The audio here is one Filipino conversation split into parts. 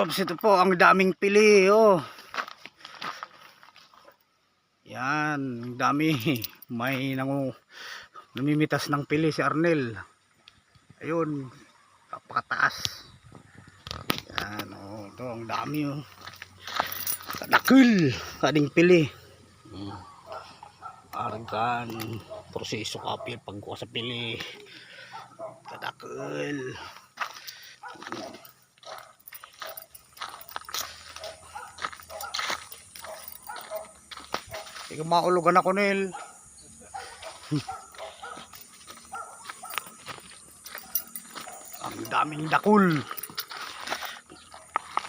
Ops, ito po ang daming pili, oh. Yan, ang dami. May namimitas ng pili si Arnel. Ayun, napakataas. Yan, oh, ito ang dami, oh. Kadakil, kading pili. Argan, proseso kapil pagkuha sa pili. Kadakil. Ikaw maulugan ako, Nel. Ang daming dakul.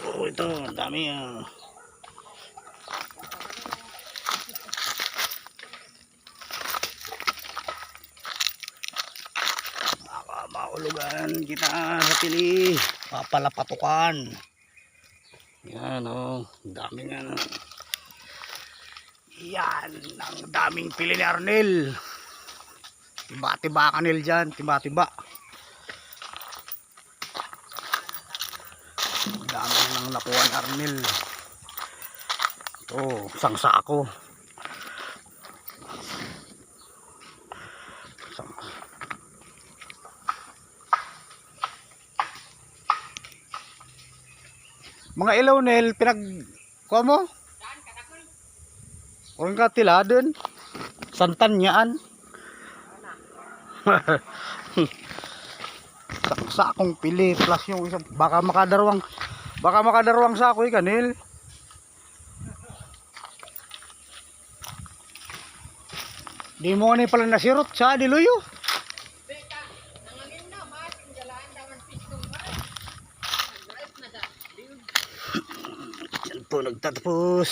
Oh, ito, ang dami, ah. Maulugan kita sa pili. Papalapatukan. Yan, oh. Ang dami nga. Yan, ang daming pili ni Arnel. Tiba-tiba ka, Nel, dyan. Tiba-tiba. Ang dami nang nakuha ni Arnel. Ito, isang sako. Mga ilaw, Nel, kuha mo? Orang ka tila dun. Santan niyaan. Sakong pili plus yung isang baka makadarwang sako ka, Nel. Di mo ni pala nasirot sa diluyo. Yan po nagtatapos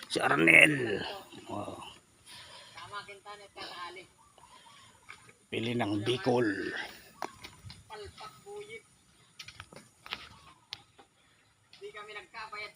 si Arnel. Wow. Pili ng Bicol. Di kami nagkabayad